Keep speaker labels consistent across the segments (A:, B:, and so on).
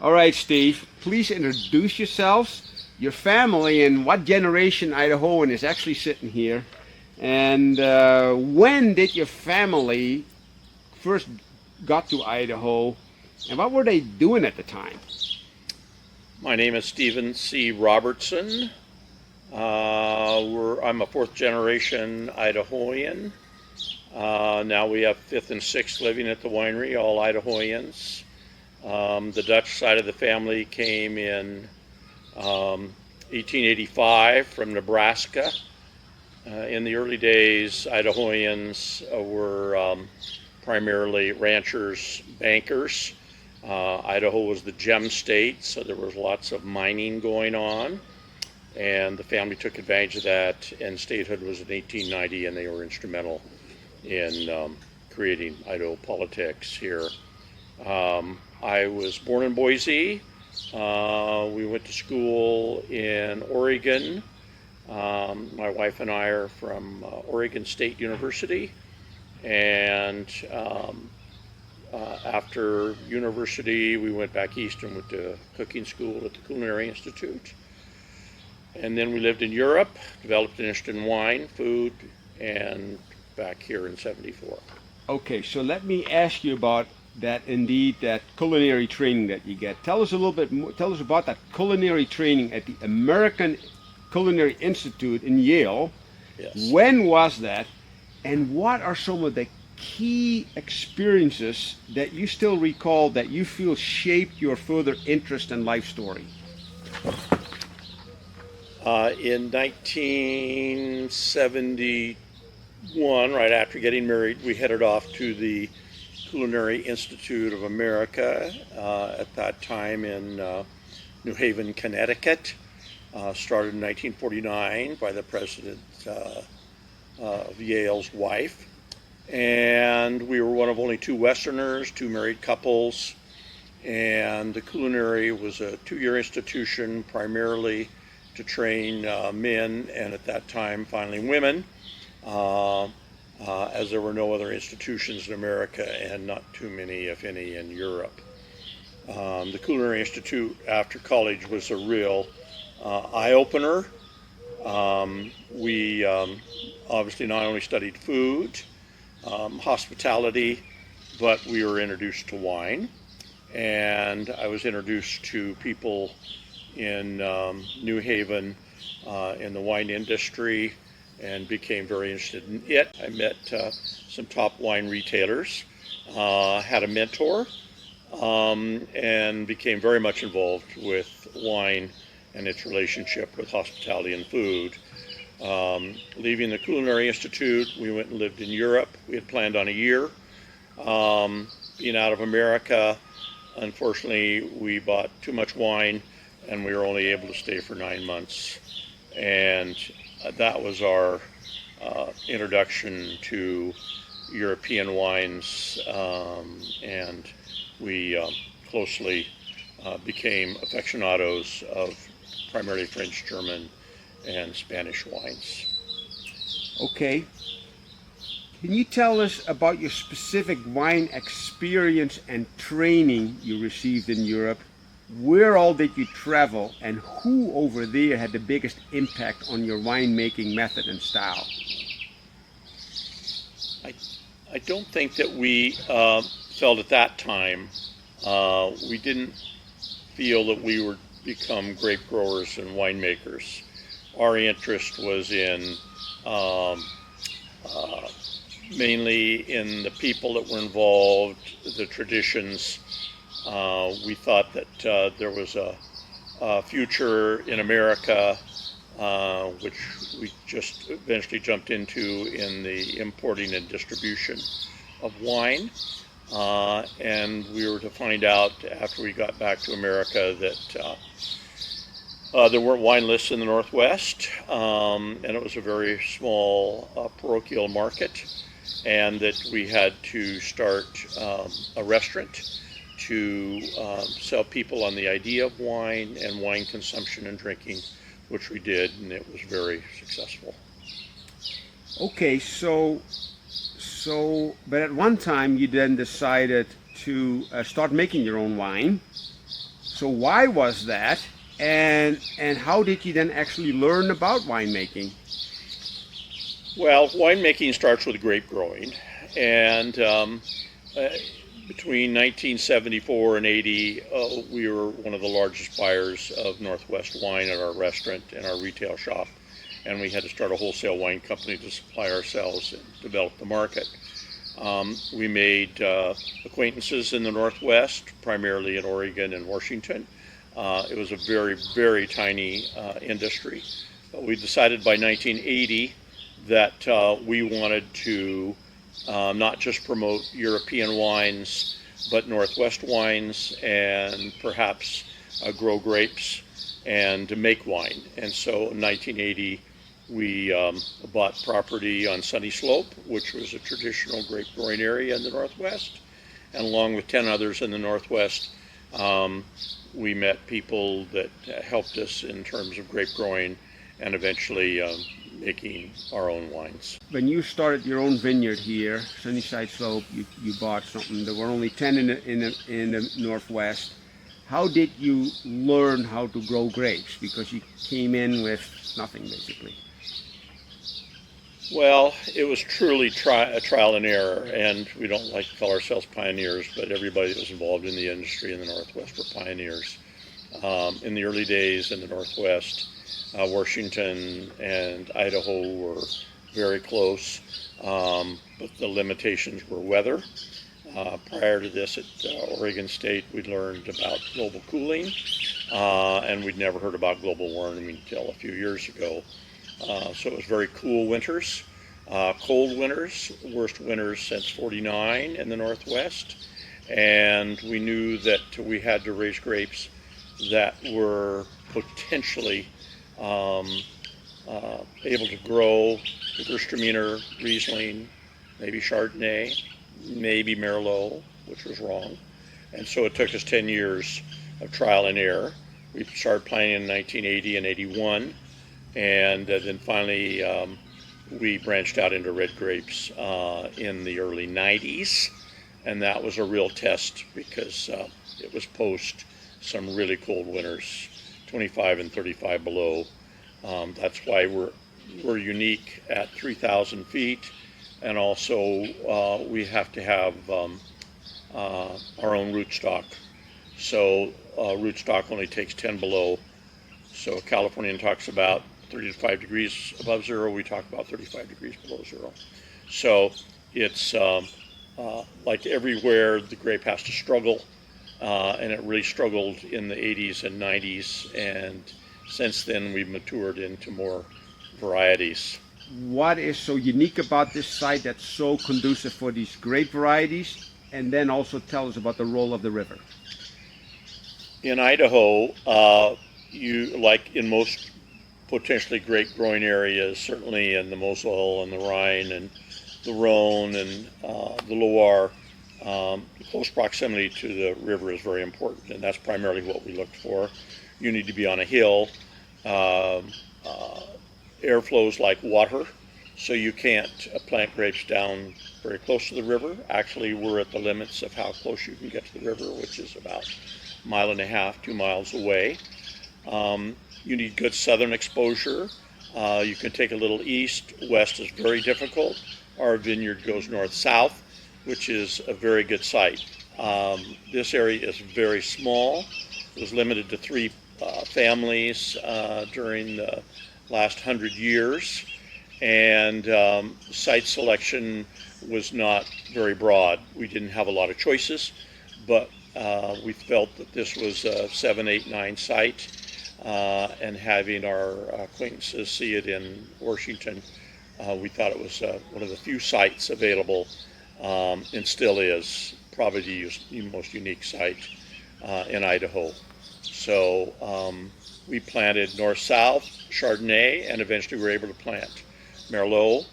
A: All right, Steve, please introduce yourselves, your family, and what generation Idahoan is actually sitting here. And when did your family first got to Idaho, and what were they doing at the time?
B: My name is Stephen C. Robertson. I'm a fourth generation Idahoan. Now we have fifth and sixth living at the winery, all Idahoans. The Dutch side of the family came in 1885 from Nebraska. In the early days, Idahoans were primarily ranchers, bankers. Idaho was the gem state, so there was lots of mining going on, and the family took advantage of that, and statehood was in 1890, and they were instrumental in creating Idaho politics here. I was born in Boise. We went to school in Oregon. My wife and I are from Oregon State University, and after university we went back east and went to cooking school at the Culinary Institute, and then we lived in Europe, developed an interest in wine, food, and back here in '74.
A: Okay, so let me ask you about that culinary training that you get. Tell us a little bit more, tell us about that culinary training at the American Culinary Institute in Yale.
B: Yes.
A: When was that, and what are some of the key experiences that you still recall that you feel shaped your further interest and life story?
B: In 1971, right after getting married, we headed off to the Culinary Institute of America, at that time in New Haven, Connecticut. Started in 1949 by the president of Yale's wife. And we were one of only two Westerners, two married couples. And the culinary was a 2-year institution primarily to train men, and at that time finally women, as there were no other institutions in America and not too many, if any, in Europe. The Culinary Institute after college was a real eye-opener. We obviously not only studied food, hospitality, but we were introduced to wine, and I was introduced to people in New Haven in the wine industry and became very interested in it. I met some top wine retailers, had a mentor, and became very much involved with wine and its relationship with hospitality and food. Leaving the Culinary Institute, we went and lived in Europe. We had planned on a year. Being out of America, unfortunately, we bought too much wine, and we were only able to stay for 9 months. And that was our introduction to European wines, and we closely became aficionados of primarily French, German, and Spanish wines.
A: Okay. Can you tell us about your specific wine experience and training you received in Europe? Where all did you travel, and who over there had the biggest impact on your winemaking method and style?
B: I don't think that we felt at that time, we didn't feel that we would become grape growers and winemakers. Our interest was in mainly in the people that were involved, the traditions. We thought that there was a future in America, which we just eventually jumped into in the importing and distribution of wine. And we were to find out after we got back to America that there weren't wine lists in the Northwest, and it was a very small parochial market, and that we had to start a restaurant to sell people on the idea of wine and wine consumption and drinking, which we did, and it was very successful.
A: Okay, but at one time you then decided to start making your own wine. So why was that? And how did you then actually learn about winemaking?
B: Well, winemaking starts with grape growing, and between 1974 and 80, we were one of the largest buyers of Northwest wine at our restaurant and our retail shop, and we had to start a wholesale wine company to supply ourselves and develop the market. We made acquaintances in the Northwest, primarily in Oregon and Washington. It was a very, very tiny industry. But we decided by 1980 that we wanted to not just promote European wines, but Northwest wines, and perhaps grow grapes and to make wine. And so in 1980, we bought property on Sunny Slope, which was a traditional grape growing area in the Northwest. And along with 10 others in the Northwest, we met people that helped us in terms of grape growing and eventually making our own wines.
A: When you started your own vineyard here, Sunnyside Slope, you bought something. There were only 10 in the Northwest. How did you learn how to grow grapes? Because you came in with nothing, basically.
B: Well, it was truly a trial and error, and we don't like to call ourselves pioneers, but everybody that was involved in the industry in the Northwest were pioneers. In the early days in the Northwest, Washington and Idaho were very close, but the limitations were weather. Prior to this at Oregon State, we'd learned about global cooling, and we'd never heard about global warming until a few years ago. So it was very cool winters, cold winters, worst winters since '49 in the Northwest, and we knew that we had to raise grapes that were potentially able to grow Gewürztraminer, Riesling, maybe Chardonnay, maybe Merlot, which was wrong. And so it took us 10 years of trial and error. We started planting in 1980 and 81, and then finally we branched out into red grapes in the early 90s, and that was a real test because it was post some really cold winters, 25 and 35 below. That's why we're unique at 3,000 feet, and also we have to have our own rootstock. So rootstock only takes 10 below. So a Californian talks about 35 degrees above zero. We talk about 35 degrees below zero. So it's like everywhere, the grape has to struggle, and it really struggled in the 80s and 90s, and since then we've matured into more varieties.
A: What is so unique about this site that's so conducive for these grape varieties? And then also tell us about the role of the river.
B: In Idaho, you, like in most potentially grape growing areas, certainly in the Moselle and the Rhine and the Rhone and the Loire, close proximity to the river is very important, and that's primarily what we looked for. You need to be on a hill. Air flows like water, so you can't plant grapes down very close to the river. Actually, we're at the limits of how close you can get to the river, which is about a mile and a half, 2 miles away. You need good southern exposure. You can take a little east. West is very difficult. Our vineyard goes north-south, which is a very good site. This area is very small. It was limited to 3 families during the last 100 years, and site selection was not very broad. We didn't have a lot of choices, but we felt that this was a 7, 8, 9 site, and having our acquaintances see it in Washington, we thought it was one of the few sites available, and still is probably the most unique site in Idaho. So we planted north-south, Chardonnay, and eventually we were able to plant Merlot,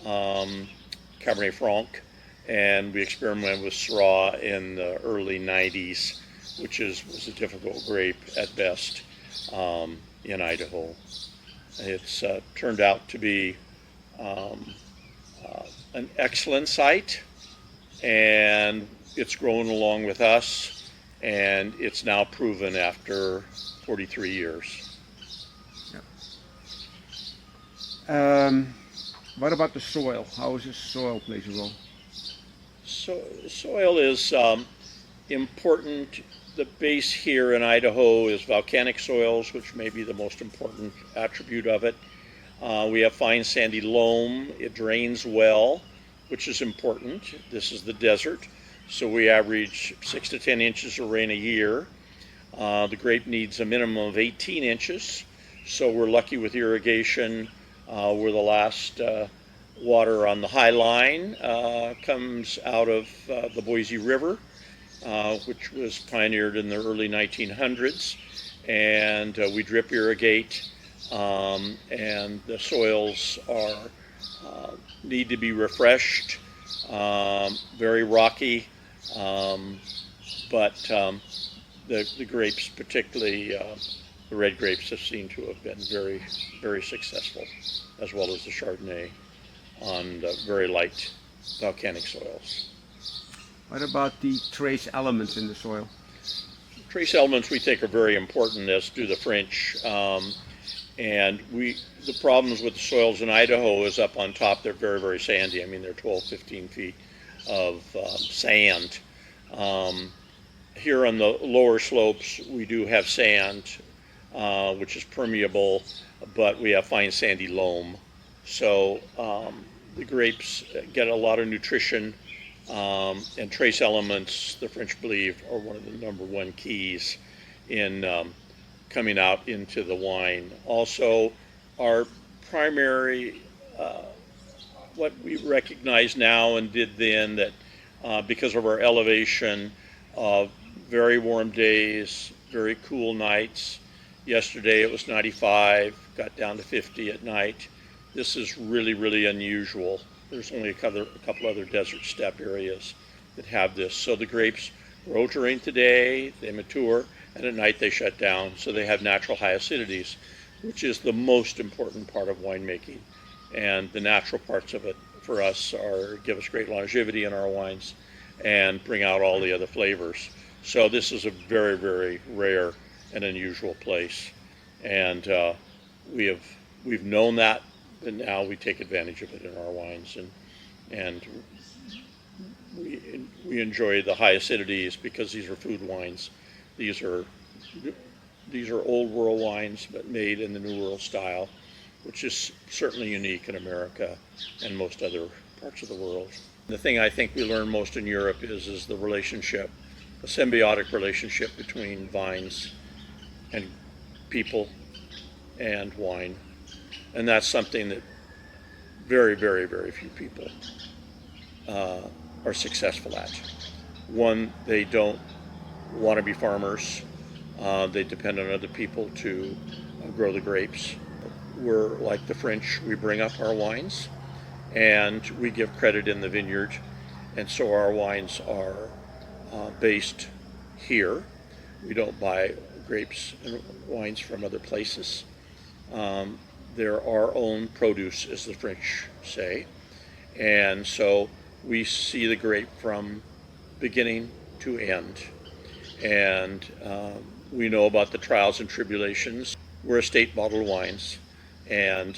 B: Cabernet Franc, and we experimented with Syrah in the early 90s, which was a difficult grape at best in Idaho. It's turned out to be an excellent site, and it's grown along with us, and it's now proven after 43 years.
A: What about the soil? How is the soil plays a role?
B: So soil is important. The base here in Idaho is volcanic soils, which may be the most important attribute of it. We have fine sandy loam. It drains well, which is important. This is the desert, so we average 6 to 10 inches of rain a year. The grape needs a minimum of 18 inches, so we're lucky with irrigation. We're the last water on the High Line comes out of the Boise River, which was pioneered in the early 1900s, and we drip irrigate, and the soils need to be refreshed, very rocky, but the grapes, particularly the red grapes, have seemed to have been very, very successful, as well as the Chardonnay, on the very light volcanic soils.
A: What about the trace elements in the soil?
B: Trace elements we think are very important, as do the French. And the problems with the soils in Idaho is up on top, they're very, very sandy. I mean, they're 12, 15 feet of sand. Here on the lower slopes, we do have sand, which is permeable, but we have fine sandy loam. So the grapes get a lot of nutrition, and trace elements, the French believe, are one of the number one keys in coming out into the wine. Also, our primary, what we recognize now and did then, that because of our elevation, very warm days, very cool nights. Yesterday it was 95, got down to 50 at night. This is really, really unusual. There's only a couple other desert steppe areas that have this. So the grapes grow during the day, they mature, and at night they shut down. So they have natural high acidities, which is the most important part of winemaking. And the natural parts of it for us give us great longevity in our wines and bring out all the other flavors. So this is a very, very rare and unusual place. And we've known that, and now we take advantage of it in our wines, and we enjoy the high acidities because these are food wines. These are old world wines, but made in the New World style, which is certainly unique in America and most other parts of the world. The thing I think we learn most in Europe is the relationship, a symbiotic relationship between vines and people and wine. And that's something that very, very, very few people are successful at. One, they don't want to be farmers. They depend on other people to grow the grapes. We're like the French, we bring up our wines and we give credit in the vineyard. And so our wines are based here. We don't buy grapes and wines from other places. They're our own produce, as the French say. And so we see the grape from beginning to end. And we know about the trials and tribulations. We're estate bottled wines, and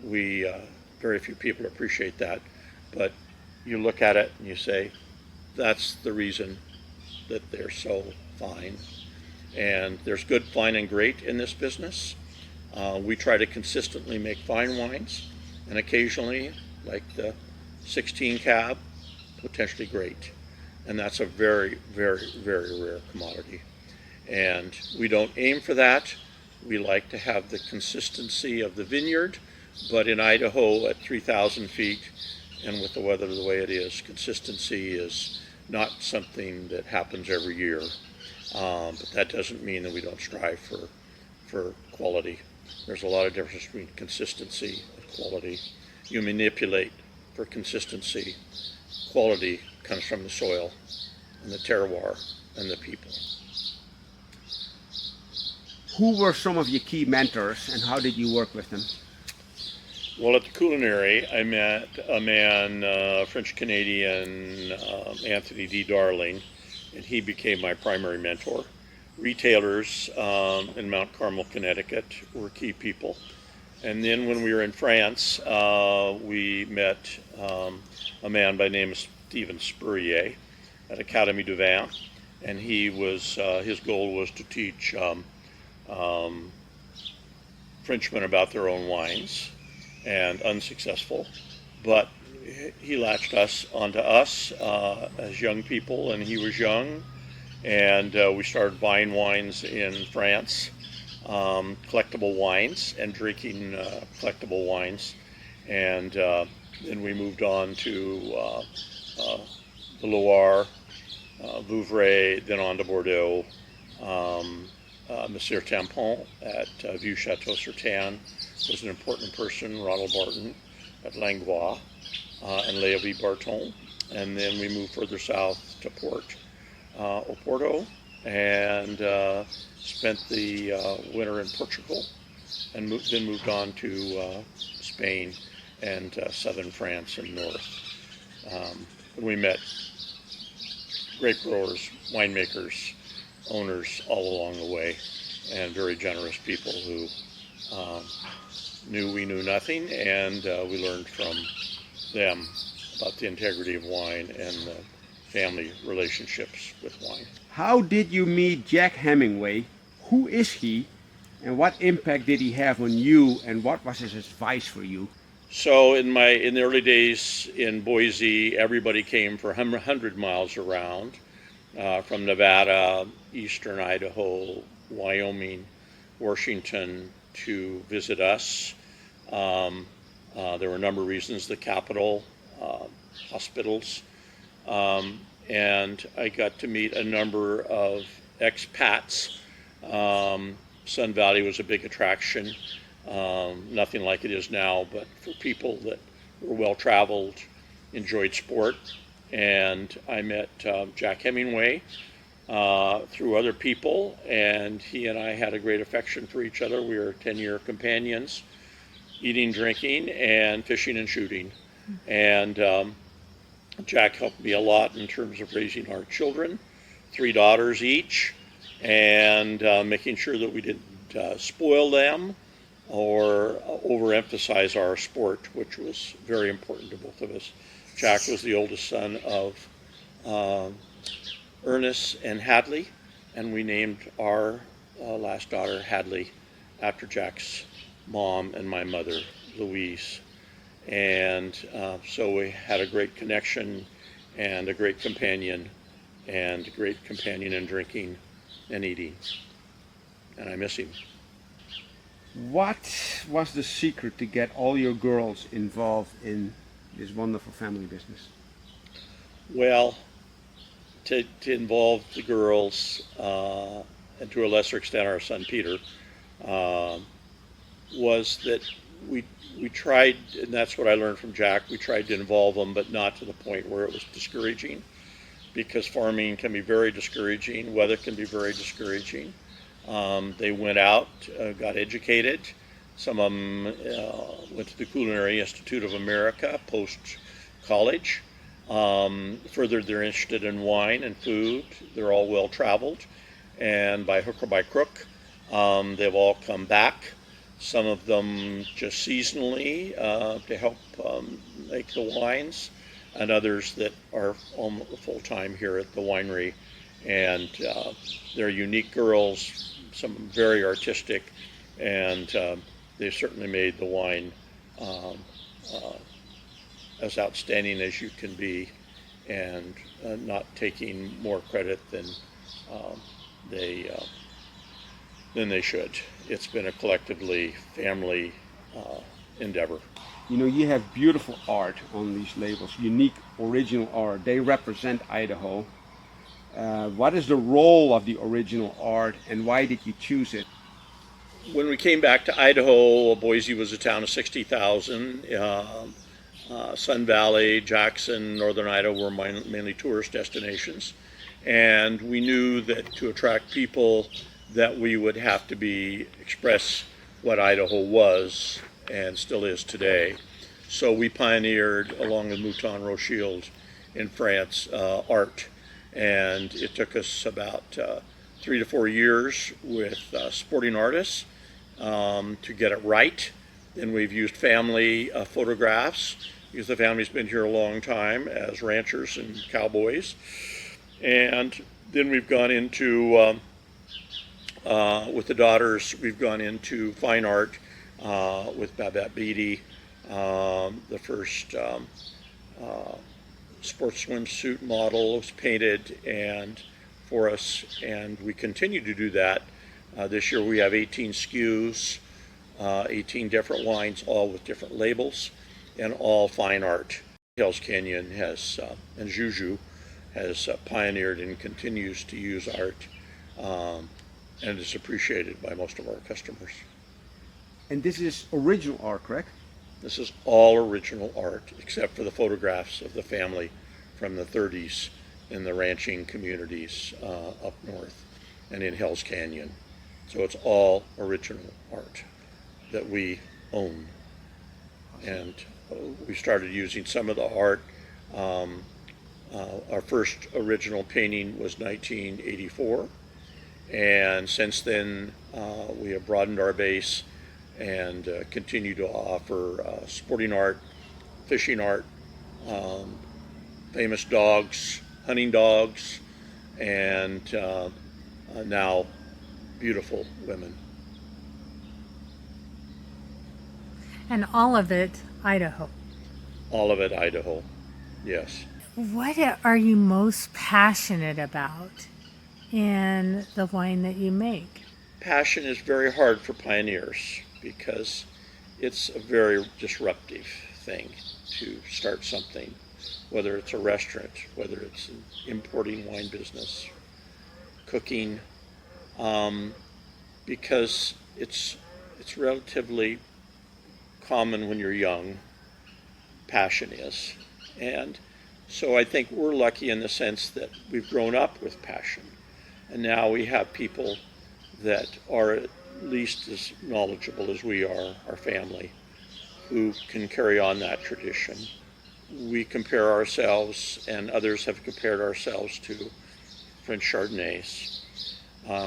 B: very few people appreciate that. But you look at it and you say, that's the reason that they're so fine. And there's good, fine, and great in this business. We try to consistently make fine wines, and occasionally, like the 16 Cab, potentially great. And that's a very, very, very rare commodity. And we don't aim for that. We like to have the consistency of the vineyard, but in Idaho at 3,000 feet, and with the weather the way it is, consistency is not something that happens every year. But that doesn't mean that we don't strive for quality. There's a lot of difference between consistency and quality. You manipulate for consistency. Quality comes from the soil and the terroir and the people.
A: Who were some of your key mentors, and how did you work with them?
B: Well, at the culinary, I met a man, French-Canadian, Anthony D. Darling, and he became my primary mentor. Retailers in Mount Carmel, Connecticut were key people. And then when we were in France, we met a man by the name of Steven Spurrier at Académie du Vin, and he was his goal was to teach Frenchmen about their own wines, and unsuccessful. But he latched us onto us as young people, and he was young, and we started buying wines in France, collectible wines, and drinking collectible wines, and then we moved on to the Loire, Vouvray, then on to Bordeaux, Monsieur Tampon at Vieux Chateau Certain was an important person, Ronald Barton at Langlois, and Léovy Barton. And then we moved further south to Porto, and spent the winter in Portugal, and then moved on to Spain and southern France and north. We met grape growers, winemakers, owners all along the way, and very generous people who knew we knew nothing, and we learned from them about the integrity of wine and the family relationships with wine.
A: How did you meet Jack Hemmingway? Who is he, and what impact did he have on you, and what was his advice for you?
B: So in the early days in Boise, everybody came for 100 miles around, from Nevada, eastern Idaho, Wyoming, Washington, to visit us. There were a number of reasons: the capital, hospitals, and I got to meet a number of expats. Sun Valley was a big attraction, nothing like it is now, but for people that were well-traveled, enjoyed sport. And I met Jack Hemmingway through other people, and he and I had a great affection for each other. We were 10-year companions, eating, drinking, and fishing and shooting. And Jack helped me a lot in terms of raising our children, 3 daughters each, and making sure that we didn't spoil them or overemphasize our sport, which was very important to both of us. Jack was the oldest son of Ernest and Hadley, and we named our last daughter Hadley after Jack's mom and my mother, Louise. And so we had a great connection and a great companion in drinking and eating. And I miss him.
A: What was the secret to get all your girls involved in this wonderful family business?
B: Well, to involve the girls, and to a lesser extent our son Peter, was that we tried, and that's what I learned from Jack, we tried to involve them, but not to the point where it was discouraging, because farming can be very discouraging, weather can be very discouraging. They went out, got educated. Some of them went to the Culinary Institute of America post-college, furthered their interest in wine and food. They're all well-traveled, and by hook or by crook, they've all come back. Some of them just seasonally to help make the wines, and others that are almost full-time here at the winery. And they're unique girls, some very artistic, and they've certainly made the wine as outstanding as you can be, and not taking more credit than they should. It's been a collectively family endeavor.
A: You know, you have beautiful art on these labels, unique, original art. They represent Idaho. What is the role of the original art, and why did you choose it?
B: When we came back to Idaho, Boise was a town of 60,000. Sun Valley, Jackson, Northern Idaho were mainly tourist destinations. And we knew that to attract people that we would have to express what Idaho was and still is today. So we pioneered, along with Mouton Rothschild in France, art. And it took us about 3 to 4 years with sporting artists to get it right. Then we've used family photographs because the family's been here a long time as ranchers and cowboys. And then we've gone into, with the daughters, we've gone into fine art with Babette Beatty, the first sports swimsuit model was painted and for us, and we continue to do that. This year we have 18 SKUs, 18 different wines, all with different labels, and all fine art. Hells Canyon has, and Juju has pioneered and continues to use art, and is appreciated by most of our customers.
A: And this is original art, correct?
B: This is all original art, except for the photographs of the family from the 30s in the ranching communities up north and in Hells Canyon. So it's all original art that we own. And we started using some of the art. Our first original painting was 1984. And since then, we have broadened our base and continue to offer sporting art, fishing art, famous dogs, hunting dogs, and now beautiful women.
C: And all of it Idaho.
B: All of it Idaho, yes.
C: What are you most passionate about in the wine that you make?
B: Passion is very hard for pioneers because it's a very disruptive thing to start something, whether it's a restaurant, whether it's an importing wine business, cooking, because it's relatively common when you're young. Passion is. And so I think we're lucky in the sense that we've grown up with passion. And now we have people that are at least as knowledgeable as we are, our family, who can carry on that tradition. We compare ourselves, and others have compared ourselves to French Chardonnays,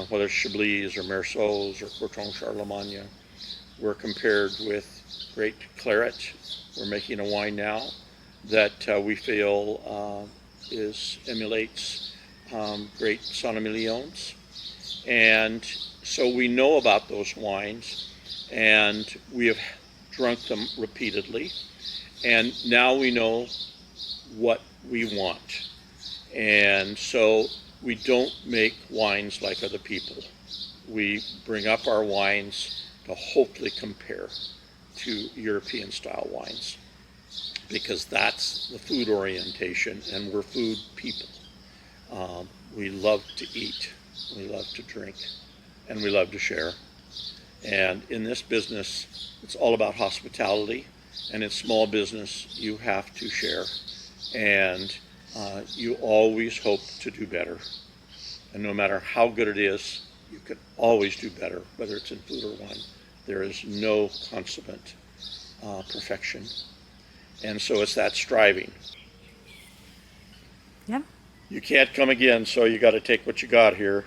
B: whether it's Chablis or Merceaus or Courton Charlemagne. We're compared with great claret. We're making a wine now that we feel emulates great Saint-Emilions. And so we know about those wines, and we have drunk them repeatedly. And now we know what we want. And so we don't make wines like other people. We bring up our wines to hopefully compare to European style wines, because that's the food orientation, and we're food people. We love to eat, we love to drink, and we love to share. And in this business, it's all about hospitality, and in small business, you have to share, and you always hope to do better. And no matter how good it is, you can always do better, whether it's in food or wine. There is no consummate perfection. And so it's that striving.
C: Yeah.
B: You can't come again, so you got to take what you got here.